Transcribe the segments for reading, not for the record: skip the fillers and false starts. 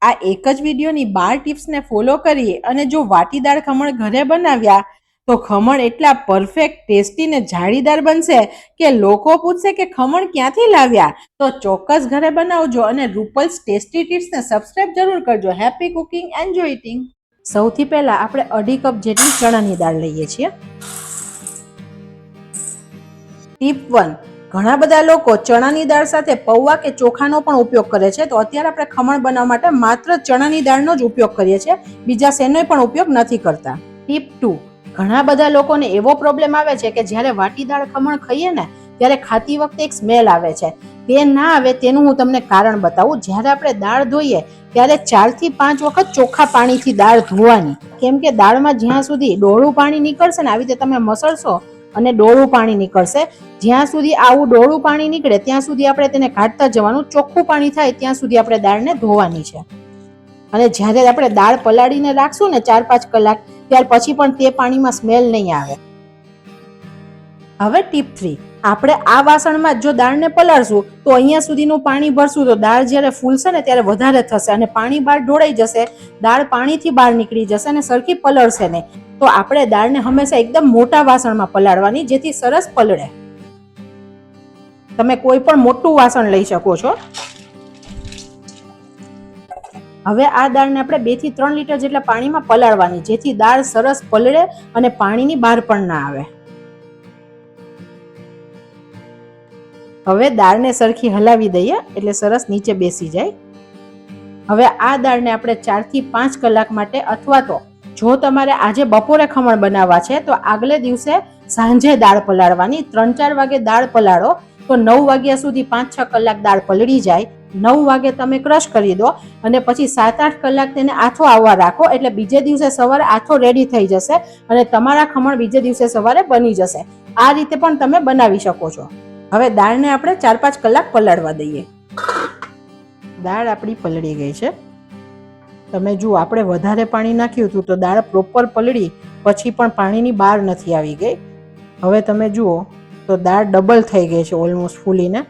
આ એક જ વિડીયોની 12 ટિપ્સને ફોલો કરી અને જો વાટીદાર ખમણ ઘરે બનાવ્યા તો ખમણ એટલા પરફેક્ટ, ટેસ્ટી ને જાળીદાર બનશે કે લોકો પૂછશે કે ખમણ ક્યાંથી લાવ્યા. તો ચોક્કસ ઘરે બનાવજો અને રૂપલ્સ ટેસ્ટી ટિપ્સને સબસ્ક્રાઇબ જરૂર કરજો. Happy cooking, enjoy eating. સૌથી પહેલા આપણે 2.5 કપ જેટલી ચણાની દાળ લઈએ છીએ. ટીપ 1, ઘણા બધા લોકો ચણાની દાળ સાથે પૌવા કે ચોખાનો પણ ઉપયોગ કરે છે. તો અત્યારે આપણે ખમણ બનાવવા માટે માત્ર ચણાની દાળનો જ ઉપયોગ કરીએ છીએ, બીજા શેનો પણ ઉપયોગ નથી કરતા. ટીપ 2, ઘણા બધા લોકોને એવો પ્રોબ્લેમ આવે છે કે જ્યારે વાટીદાર ખમણ ખાઈએ ને ત્યારે ખાતી વખતે એક સ્મેલ આવે છે. તે ના આવે તેનું હું તમને કારણ બતાવું. જ્યારે આપણે દાળ ધોઈએ ત્યારે 4 થી 5 વખત ચોખ્ખા પાણીથી દાળ ધોવાની, કેમ કે દાળમાં જ્યાં સુધી ડોળું પાણી નીકળશે ને, આવી રીતે તમે મસળશો અને ડોળું પાણી નીકળશે, જ્યાં સુધી આવું ડોળું પાણી નીકળે ત્યાં સુધી આપણે તેને કાઢતા જવાનું. ચોખ્ખું પાણી થાય ત્યાં સુધી આપણે દાળને ધોવાની છે. અને જ્યારે આપણે દાળ પલાળીને રાખશું ને 4-5 કલાક, ત્યાર પછી પણ તે પાણીમાં સ્મેલ નહીં આવે. હવે ટીપ 3, આપણે આ વાસણમાં જો દાળને પલાળશું તો અહીંયા સુધીનું પાણી ભરશું તો દાળ જ્યારે ફૂલશે ને ત્યારે વધારે થશે અને પાણી બહાર ઢોળાઈ જશે, દાળ પાણીથી બહાર નીકળી જશે અને સરખી પલળશે નહીં. તો આપણે દાળને હંમેશા એકદમ મોટા વાસણમાં પલાળવાની, જેથી સરસ પલળે. તમે કોઈ પણ મોટું વાસણ લઈ શકો છો. હવે આ દાળને આપણે 2 થી 3 લીટર જેટલા પાણીમાં પલાળવાની, જેથી દાળ સરસ પલળે અને પાણીની બહાર પણ ના આવે. હવે દાળને સરખી હલાવી દઈએ એટલે સરસ નીચે બેસી જાય. હવે આ દાળને આપણે 4 થી 5 કલાક માટે, અથવા તો જો તમારે આજે બપોરે ખમણ બનાવવા છે તો આગલે દિવસે સાંજે દાળ પલાળવાની. 3-4 વાગે દાળ પલાળો તો 9 વાગ્યા સુધી 5-6 કલાક દાળ પલળી જાય. 9 વાગે તમે ક્રશ કરી દો અને પછી 7-8 કલાક તેને આથો આવવા રાખો, એટલે બીજે દિવસે સવારે આથો રેડી થઈ જશે અને તમારા ખમણ બીજે દિવસે સવારે બની જશે. આ રીતે પણ તમે બનાવી શકો છો. હવે દાળને આપણે 4-5 કલાક પલાળવા દઈએ. દાળ આપણી પલળી ગઈ છે. તમે જુઓ, આપણે વધારે પાણી નાખ્યું હતું તો દાળ પ્રોપર પલળી પછી પણ પાણીની બહાર નથી આવી ગઈ. હવે તમે જુઓ તો દાળ ડબલ થઈ ગઈ છે ઓલમોસ્ટ ફૂલીને,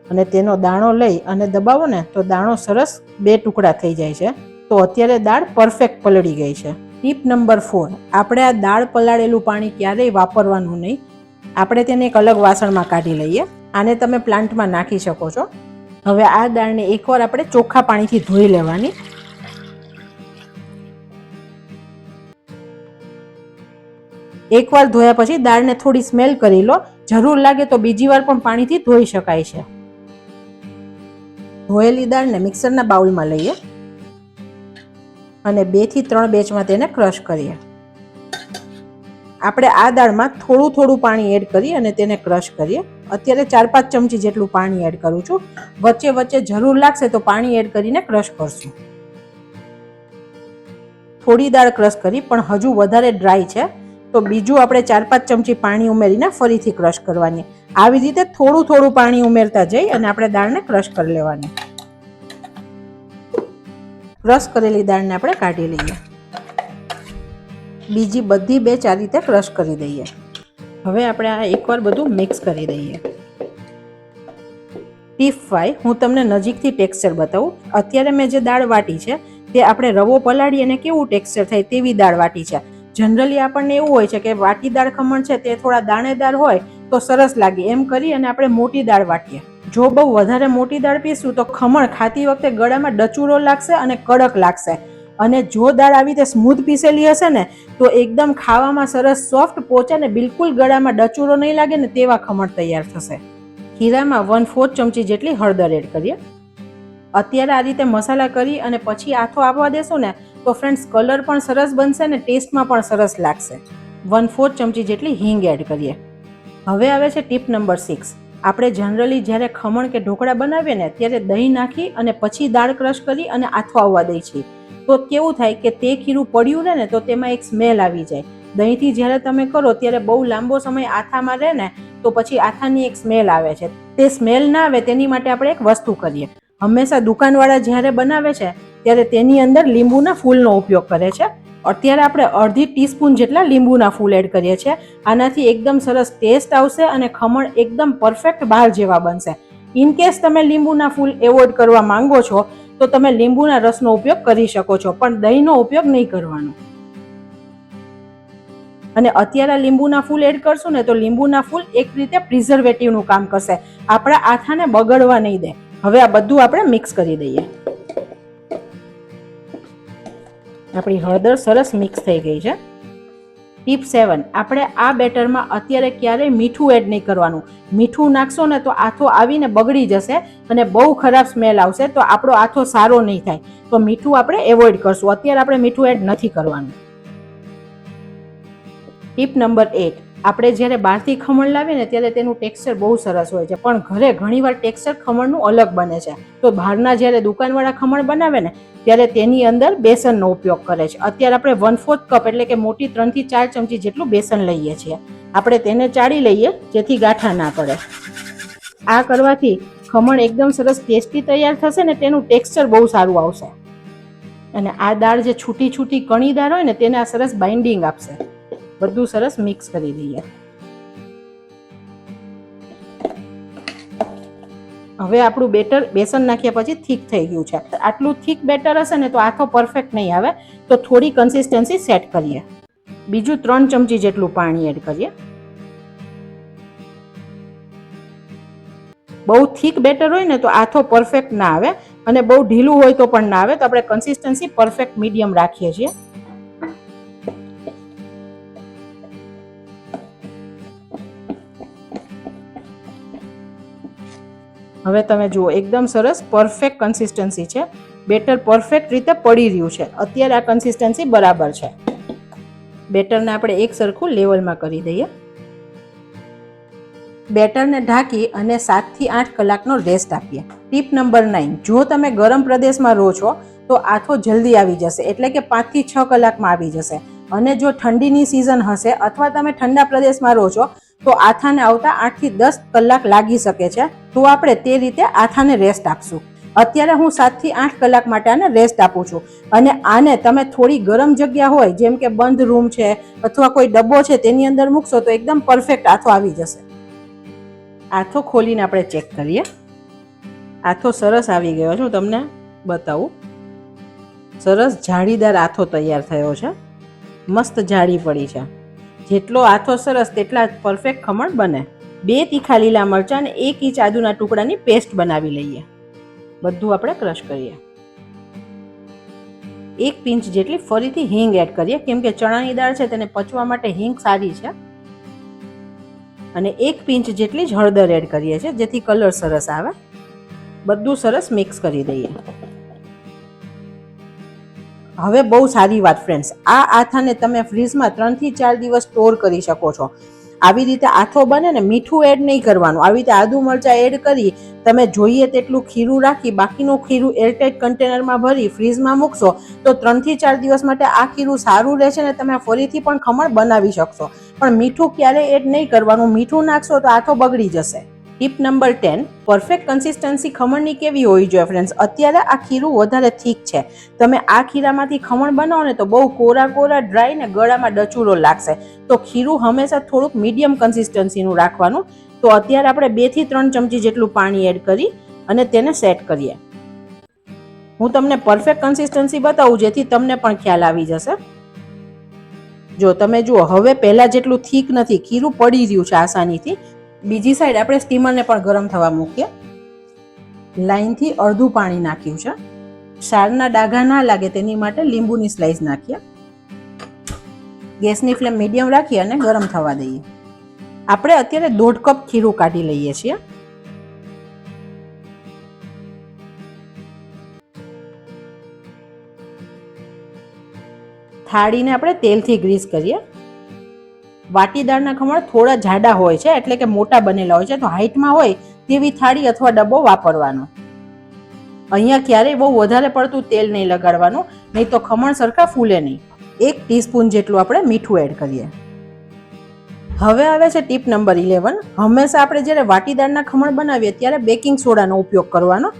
અને તેનો દાણો લઈ અને દબાવો ને તો દાણો સરસ 2 ટુકડા થઈ જાય છે. તો અત્યારે દાળ પરફેક્ટ પલળી ગઈ છે. ટીપ નંબર 4, આપણે આ દાળ પલાળેલું પાણી ક્યારેય વાપરવાનું નહીં. આપણે તેને એક અલગ વાસણમાં કાઢી લઈએ. આને તમે પ્લાન્ટમાં નાખી શકો છો. હવે આ દાળને એકવાર આપણે ચોખ્ખા પાણીથી ધોઈ લેવાની. એકવાર ધોયા પછી દાળને થોડી સ્મેલ કરી લો. જરૂર લાગે તો બીજી વાર પણ પાણીથી ધોઈ શકાય છે. ધોયેલી દાળને મિક્સરના બાઉલમાં લઈએ અને 2 થી 3 બેચમાં તેને ક્રશ કરીએ. આપણે આ દાળમાં થોડું પાણી એડ કરી અને તેને ક્રશ કરીએ. અત્યારે 4-5 ચમચી જેટલું પાણી એડ કરું છું. વચ્ચે વચ્ચે જરૂર લાગશે તો પાણી એડ કરીને ક્રશ કરશું. થોડી દાળ ક્રશ કરી પણ હજુ વધારે ડ્રાય છે તો બીજું આપણે 4-5 ચમચી પાણી ઉમેરીને ફરીથી ક્રશ કરવાની. આવી રીતે થોડું પાણી ઉમેરતા જઈ અને આપણે દાળને ક્રશ કરી લેવાની. ક્રશ કરેલી દાળને આપણે કાઢી લઈએ. બીજી બધી બેચ આ રીતે ક્રશ કરી દઈએ. હવે આપણે આ એકવાર બધું મિક્સ કરી દઈએ. ટીપ 5, હું તમને નજીકથી ટેક્સચર બતાવું. અત્યારે મેં જે દાળ વાટી છે તે આપણે રવો પલાળી અને કેવું ટેક્સચર થાય તેવી દાળ વાટી છે. જનરલી આપણને એવું હોય છે કે વાટીદાર ખમણ છે તે થોડા દાણેદાર હોય તો સરસ લાગે, એમ કરી અને આપણે મોટી દાળ વાટીએ. જો બહુ વધારે મોટી દાળ પીશું તો ખમણ ખાતી વખતે ગળામાં ડચુરો લાગશે અને કડક લાગશે. અને જો દાળ આવી રીતે સ્મૂથ પીસેલી હશે ને તો એકદમ ખાવામાં સરસ સોફ્ટ પોચે ને બિલકુલ ગળામાં ડચુરો નહીં લાગે ને તેવા ખમણ તૈયાર થશે. ખીરામાં 1/4 ચમચી જેટલી હળદર એડ કરીએ. અત્યારે આ રીતે મસાલા કરી અને પછી આથો આવવા દેશું ને તો ફ્રેન્ડ્સ કલર પણ સરસ બનશે અને ટેસ્ટમાં પણ સરસ લાગશે. 1/4 ચમચી જેટલી હિંગ એડ કરીએ. હવે આવે છે ટીપ નંબર 6. આપણે જનરલી જ્યારે ખમણ કે ઢોકળા બનાવીએ ને ત્યારે દહીં નાખી અને પછી દાળ ક્રશ કરી અને આથો આવવા દઈએ છીએ. તો કેવું થાય કે તે ખીરું પડ્યું રહે ને તો તેમાં એક સ્મેલ આવી જાય. દહીંથી જ્યારે તમે કરો ત્યારે બહુ લાંબો સમય આથામાં રહે ને તો પછી આથાની એક સ્મેલ આવે છે. તે સ્મેલ ના આવે તેની માટે આપણે એક વસ્તુ કરીએ. હંમેશા દુકાનવાળા જ્યારે બનાવે છે ત્યારે તેની અંદર લીંબુના ફૂલનો ઉપયોગ કરે છે. અત્યારે આપણે અડધી ટીસ્પૂન જેટલા લીંબુના ફૂલ એડ કરીએ છીએ. આનાથી એકદમ સરસ ટેસ્ટ આવશે અને ખમણ એકદમ પરફેક્ટ બહાર જેવા બનશે. ઇન કેસ તમે લીંબુના ફૂલ એવોઇડ કરવા માંગો છો તો તમે લીંબુના રસનો ઉપયોગ કરી શકો છો, પણ દહીંનો ઉપયોગ નહીં કરવાનો. અને અત્યારે લીંબુના ફૂલ એડ કરશું ને તો લીંબુના ફૂલ એક રીતે પ્રિઝર્વેટિવનું કામ કરશે, આપણા આથાને બગડવા નહીં દે. હવે આ બધું આપણે મિક્સ કરી દઈએ. આપણી હળદર સરસ મિક્સ થઈ ગઈ છે. ટીપ 7, આપણે આ બેટરમાં અત્યારે ક્યારેય મીઠું એડ નહીં કરવાનું. મીઠું નાખશો ને તો આથો આવીને બગડી જશે અને બહુ ખરાબ સ્મેલ આવશે, તો આપણો આથો સારો નહીં થાય. તો મીઠું આપણે એવોઇડ કરશું. અત્યારે આપણે મીઠું એડ નથી કરવાનું. ટીપ નંબર 8, આપણે જ્યારે બહારથી ખમણ લાવીએ ને ત્યારે તેનું ટેક્સચર બહુ સરસ હોય છે, પણ ઘરે ઘણીવાર ટેક્સચર ખમણનું અલગ બને છે. તો બહારના જ્યારે દુકાનવાળા ખમણ બનાવે ને ત્યારે તેની અંદર બેસનનો ઉપયોગ કરે છે. અત્યારે આપણે 1/4 કપ એટલે કે મોટી 3 થી 4 ચમચી જેટલું બેસન લઈએ છીએ. આપણે તેને ચાળી લઈએ જેથી ગાંઠા ના પડે. આ કરવાથી ખમણ એકદમ સરસ ટેસ્ટી તૈયાર થશે ને તેનું ટેક્સચર બહુ સારું આવશે. અને આ દાળ જે છૂટી છૂટી કણી દાળ હોય ને તેને આ સરસ બાઇન્ડિંગ આપશે. બધું સરસ મિક્સ કરી દઈએ. હવે આપણું બેટર બેસન નાખ્યા પછી થીક થઈ ગયું છે. આટલું થીક બેટર હશે ને તો આથો પરફેક્ટ નહીં આવે, તો થોડી કન્સિસ્ટન્સી સેટ કરીએ. બીજું 3 ચમચી જેટલું પાણી એડ કરીએ. બહુ થીક બેટર હોય ને તો આથો પરફેક્ટ ના આવે, અને બહુ ઢીલું હોય તો પણ ના આવે. તો આપણે કન્સિસ્ટન્સી પરફેક્ટ મીડિયમ રાખીએ છીએ. હવે તમે જુઓ એકદમ સરસ પરફેક્ટ કન્સિસ્ટન્સી છે. બેટર પરફેક્ટ રીતે પડી રહ્યું છે. અત્યારે આ કન્સિસ્ટન્સી બરાબર છે. બેટરને આપણે એક સરખું લેવલમાં કરી દઈએ. બેટરને ઢાંકી અને 7 થી 8 કલાકનો રેસ્ટ આપીએ. ટીપ નંબર 9, જો તમે ગરમ પ્રદેશમાં રહો છો તો આથો જલ્દી આવી જશે, એટલે કે 5 થી 6 કલાકમાં આવી જશે. અને જો ઠંડીની સિઝન હશે અથવા તમે ઠંડા પ્રદેશમાં રહો છો તો આથાને આવતા 8 થી 10 કલાક લાગી શકે છે. તો આપણે તે રીતે આથાને રેસ્ટ આપશું. અત્યારે હું 7 થી 8 કલાક માટે આને રેસ્ટ આપું છું. અને આને તમે થોડી ગરમ જગ્યા હોય, જેમ કે બંધ રૂમ છે અથવા કોઈ ડબ્બો છે, તેની અંદર મૂકશો તો એકદમ પરફેક્ટ આથો આવી જશે. આથો ખોલીને આપણે ચેક કરીએ. આથો સરસ આવી ગયો છે. હું તમને બતાવું. સરસ જાળીદાર આથો તૈયાર થયો છે. મસ્ત જાળી પડી છે. જેટલો આથો સરસ તેટલા પરફેક્ટ ખમણ બને. 2 તીખા લીલા મરચાં અને 1 ઇંચ આદુના ટુકડાની પેસ્ટ બનાવી લઈએ. બધું આપણે ક્રશ કરીએ. 1 પિંચ જેટલી ફરીથી હિંગ એડ કરીએ, કેમ કે ચણાની દાળ છે તેને પચવા માટે હિંગ સારી છે. અને 1 પિંચ જેટલી જ હળદર એડ કરીએ છીએ જેથી કલર સરસ આવે. બધું સરસ મિક્સ કરી દઈએ. હવે બહુ સારી વાત ફ્રેન્ડ્સ, આ આથાને તમે ફ્રીજમાં 3 થી 4 દિવસ સ્ટોર કરી શકો છો. આવી રીતે આથો બને ને મીઠું એડ નહીં કરવાનું. આવી રીતે આદુ મરચાં એડ કરી તમે જોઈએ તેટલું ખીરું રાખી બાકીનું ખીરું એરટાઇટ કન્ટેનરમાં ભરી ફ્રીજમાં મૂકશો તો 3 થી 4 દિવસ માટે આ ખીરું સારું રહેશે ને તમે ફરીથી પણ ખમણ બનાવી શકશો. પણ મીઠું ક્યારેય એડ નહીં કરવાનું. મીઠું નાખશો તો આથો બગડી જશે. ટીપ નંબર 10, પરફેક્ટ કન્સિસ્ટન્સી ખમણની કેવી હોવી જોઈએ ફ્રેન્ડ્સ? અત્યારે આ ખીરું વધારે થીક છે. તમે આ ખીરામાંથી ખમણ બનાવો ને તો બહુ કોરા ડ્રાય ને ગળામાં ડચુરો લાગશે. તો ખીરું હંમેશા થોડુંક મીડિયમ કન્સિસ્ટન્સીનું રાખવાનું. તો અત્યારે આપણે 2 થી 3 ચમચી જેટલું પાણી એડ કરી અને તેને સેટ કરીએ. હું તમને પરફેક્ટ કન્સિસ્ટન્સી બતાવું જેથી તમને પણ ખ્યાલ આવી જશે. જો તમે જુઓ હવે પહેલા જેટલું થીક નથી, ખીરું પડી રહ્યું છે આસાનીથી. બીજી સાઈડ આપણે સ્ટીમરને પણ ગરમ થવા મૂકીએ. લાઈનથી અડધું પાણી નાખ્યું છે. શાળના ડાઘા ના લાગે તેની માટે લીંબુની સ્લાઈસ નાખીએ. ગેસની ફ્લેમ મીડિયમ રાખી અને ગરમ થવા દઈએ. આપણે અત્યારે 1.5 કપ ખીરું કાઢી લઈએ છીએ. થાળીને આપણે તેલથી ગ્રીસ કરીએ. વાટીદારના ખમણ થોડા જાડા હોય છે, એટલે કે મોટા બનેલા હોય છે, તો હાઈટમાં હોય તેવી થાળી અથવા ડબ્બો વાપરવાનો. અહીંયા ક્યારેય બહુ વધારે પડતું તેલ નહીં લગાડવાનું, નહીં તો ખમણ સરખા ફૂલે નહીં. 1 ટીસ્પૂન જેટલું આપણે મીઠું એડ કરીએ. હવે આવે છે ટીપ નંબર 11. હંમેશા આપણે જ્યારે વાટીદારના ખમણ બનાવીએ ત્યારે બેકિંગ સોડાનો ઉપયોગ કરવાનો.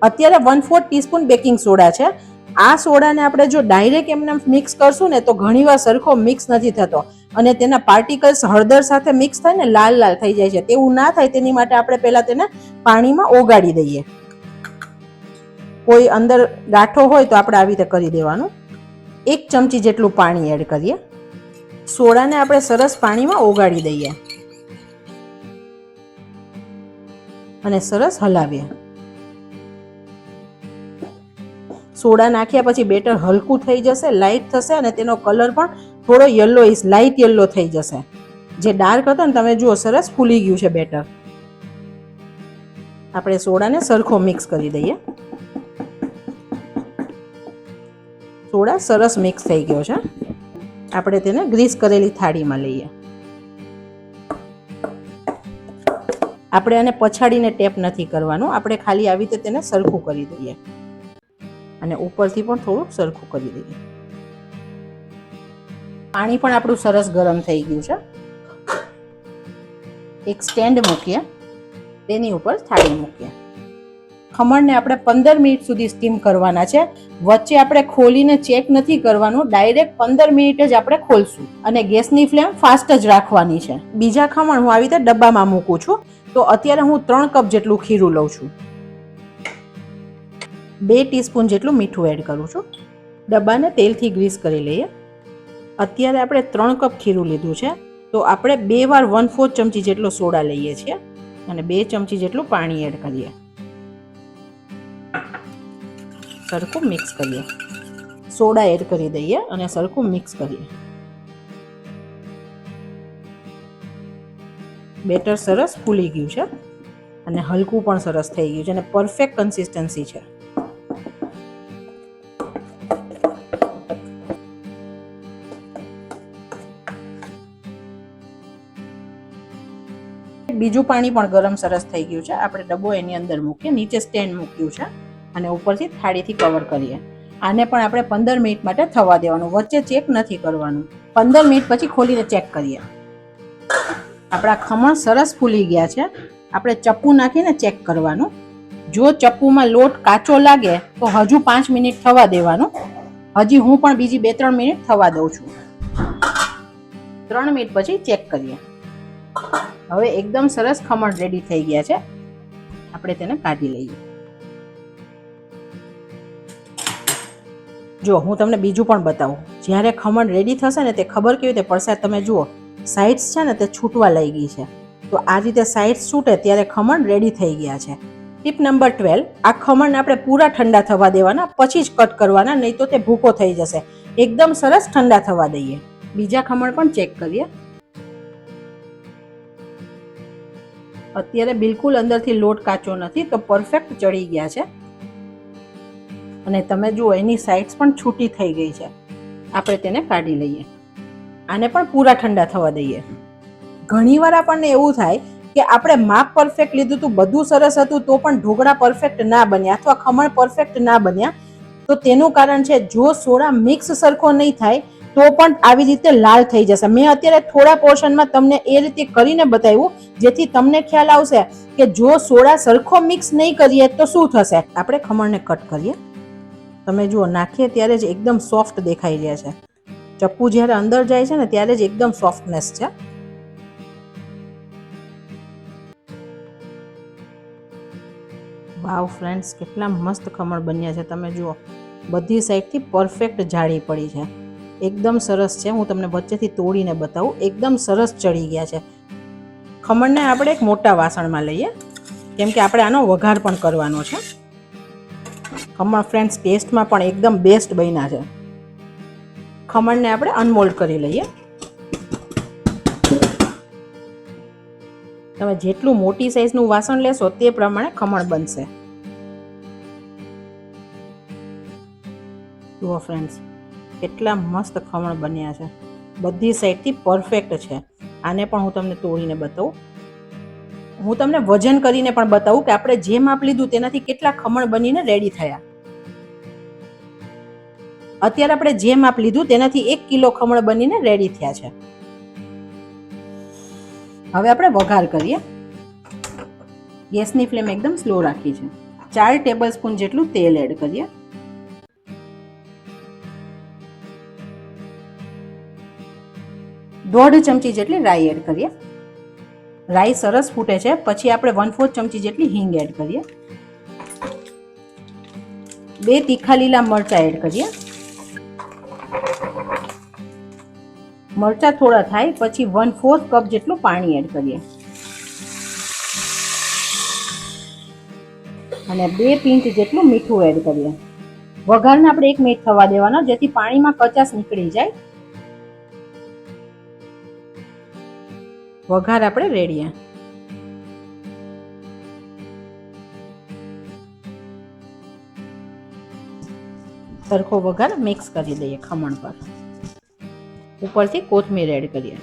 અત્યારે 1/4 ટીસ્પૂન બેકિંગ સોડા છે. આ સોડાને આપણે જો ડાયરેક્ટ એમને મિક્સ કરશું ને તો ઘણીવાર સરખો મિક્સ નથી થતો અને તેના પાર્ટિકલ્સ હળદર સાથે મિક્સ થાય ને લાલ લાલ થઈ જાય છે. તેવું ના થાય તેની માટે આપણે પહેલા તેને પાણીમાં ઓગાળી દઈએ. કોઈ અંદર ગાંઠો હોય તો આપણે આવી રીતે કરી દેવાનું. 1 ચમચી જેટલું પાણી એડ કરીએ. સોડાને આપણે સરસ પાણીમાં ઓગાળી દઈએ અને સરસ હલાવીએ. સોડા નાખ્યા પછી બેટર હલકું થઈ જશે, લાઇટ થશે અને તેનો કલર પણ થોડો યલોઇશ લાઇટ યલો થઈ જશે. જે ડાર્ક હતો ને તમે જુઓ સરસ ફૂલી ગયું છે બેટર. આપણે સોડાને સરખો મિક્સ કરી દઈએ. સોડા સરસ મિક્સ થઈ ગયો છે. આપણે તેને ગ્રીસ કરેલી થાળીમાં લઈએ. આપણે આને પછાડીને ટેપ નથી કરવાનું, આપણે ખાલી આવી રીતે તેને સરખું કરી દઈએ અને ઉપરથી પણ થોડું સરખું કરી દઈએ. પાણી પણ આપણું સરસ ગરમ થઈ ગયું છે. એક સ્ટેન્ડ મૂકીએ, તેની ઉપર થાળી મૂકીએ. ખમણને આપણે 15 મિનિટ સુધી સ્ટીમ કરવાના છે. વચ્ચે આપણે ખોલીને ચેક નથી કરવાનું, ડાયરેક્ટ 15 મિનિટ જ આપણે ખોલશું અને ગેસની ફ્લેમ ફાસ્ટ જ રાખવાની છે. બીજા ખમણ હું આવી રીતે ડબ્બામાં મૂકું છું. તો અત્યારે હું 3 કપ જેટલું ખીરું લઉં છું. 2 ટીસ્પૂન જેટલું મીઠું એડ કરું છું. ડબ્બાને તેલથી ગ્રીસ કરી લઈએ. અત્યારે આપણે 3 કપ ખીરું લીધું છે તો આપણે 2 વાર 1/4 ચમચી જેટલો સોડા લઈએ છીએ અને 2 ચમચી જેટલું પાણી એડ કરીએ. સરખું મિક્સ કરીએ. સોડા એડ કરી દઈએ અને સરખું મિક્સ કરીએ. બેટર સરસ ફૂલી ગયું છે અને હલકું પણ સરસ થઈ ગયું છે અને પરફેક્ટ કન્સિસ્ટન્સી છે. બીજું પાણી પણ ગરમ સરસ થઈ ગયું છે. આપણે ડબ્બો એની અંદર મૂકીએ, નીચે સ્ટેન્ડ મૂક્યું છે અને ઉપરથી થાળીથી કવર કરીએ. આને પણ આપણે 15 મિનિટ માટે થવા દેવાનું, વચ્ચે ચેક નથી કરવાનું. 15 મિનિટ પછી ખોલીને ચેક કરીએ. આપણા ખમણ સરસ ફૂલી ગયા છે. આપણે ચપ્પુ નાખીને ચેક કરવાનું. જો ચપ્પુમાં લોટ કાચો લાગે તો હજુ 5 મિનિટ થવા દેવાનું. હજી હું પણ બીજી 2-3 મિનિટ થવા દઉં છું. 3 મિનિટ પછી ચેક કરીએ. હવે એકદમ સરસ ખમણ રેડી થઈ ગયા છે. આપણે તેને કાઢી લઈએ. જો હું તમને બીજું પણ બતાવું. જ્યારે ખમણ રેડી થશે ને તે ખબર કેવી રીતે પડશે, તમે જુઓ સાઇડ્સ છે ને તે છૂટવા લાગી છે. તો આ રીતે સાઇડ્સ છૂટે ત્યારે ખમણ રેડી થઈ ગયા છે. ટીપ નંબર 12, આ ખમણને આપણે પૂરા ઠંડા થવા દેવાના, પછી જ કટ કરવાના, નહીં તો તે ભૂકો થઈ જશે. એકદમ સરસ ઠંડા થવા દઈએ. બીજા ખમણ પણ ચેક કરીએ. અત્યારે બિલકુલ અંદરથી લોટ કાચો નથી, તો પરફેક્ટ ચડી ગયા છે અને તમે જુઓ એની સાઇડ્સ પણ છૂટી થઈ ગઈ છે. આપણે તેને કાઢી લઈએ. આને પણ પૂરા ઠંડા થવા દઈએ. ઘણીવાર આપણને એવું થાય કે આપણે માપ પરફેક્ટ લીધું હતું, બધું સરસ હતું, તો પણ ઢોકળા પરફેક્ટ ના બન્યા અથવા ખમણ પરફેક્ટ ના બન્યા. તો તેનું કારણ છે જો સોડા મિક્સ સરખો નહીં થાય તો પણ આવી રીતે લાલ થઈ જશે. મેં અત્યારે થોડા પોર્શનમાં તમને એ રીતે કરીને બતાવ્યું જેથી તમને ખ્યાલ આવશે કે જો સોડા સરખો મિક્સ નહીં કરીએ તો શું થશે. આપણે ખમણને કટ કરીએ. તમે જુઓ નાખીએ ત્યારે જ એકદમ સોફ્ટ દેખાઈ રહ્યા છે. ચપ્પુ જ્યારે અંદર જાય છે ને ત્યારે જ એકદમ સોફ્ટનેસ છે. વાવ ફ્રેન્ડ્સ, કેટલા મસ્ત ખમણ બન્યા છે. તમે જુઓ બધી સાઈડથી પરફેક્ટ જાળી પડી છે. એકદમ સરસ છે. હું તમને વચ્ચેથી તોડીને બતાવું. એકદમ સરસ ચડી ગયા છે. ખમણને આપણે એક મોટા વાસણમાં લઈએ કેમ કે આપણે આનો વઘાર પણ કરવાનો છે. ખમણ ફ્રેન્ડ્સ ટેસ્ટમાં પણ એકદમ બેસ્ટ બન્યા છે. ખમણને આપણે અનમોલ્ડ કરી લઈએ. તમે જેટલું મોટી સાઈઝનું વાસણ લેશો તે પ્રમાણે ખમણ બનશે. જુઓ ફ્રેન્ડ્સ કેટલા મસ્ત ખમણ બન્યા છે. બધી સાઈડથી પરફેક્ટ છે. આને પણ હું તમને તોડીને બતાવું. હું તમને વજન કરીને પણ બતાવું કે આપણે જે માપ લીધું તેનાથી કેટલા ખમણ બનીને રેડી થયા. અત્યારે આપણે જે માપ લીધું તેનાથી 1 કિલો ખમણ બનીને રેડી થયા છે. હવે આપણે વઘાર કરીએ. ગેસની ફ્લેમ એકદમ સ્લો રાખી છે. 4 ટેબલ સ્પૂન જેટલું તેલ એડ કરીએ. 1/2 ચમચી જેટલી રાઈ એડ કરીએ. રાઈ સરસ ફૂટે છે પછી આપણે 1/4 ચમચી જેટલી હિંગ એડ કરીએ. 2 તીખા લીલા મરચાં એડ કરીએ. મરચાં થોડા થાય પછી 1/4 કપ જેટલું પાણી એડ કરીએ અને 2 પિંચ જેટલું મીઠું એડ કરીએ. વઘારને આપણે 1 મિનિટ થવા દેવાનો જેથી પાણીમાં કચાશ નીકળી જાય. વઘાર આપણે રેડી. સરખો વઘાર મિક્સ કરી દઈએ ખમણ પર. ઉપરથી કોથમીર એડ કરીએ.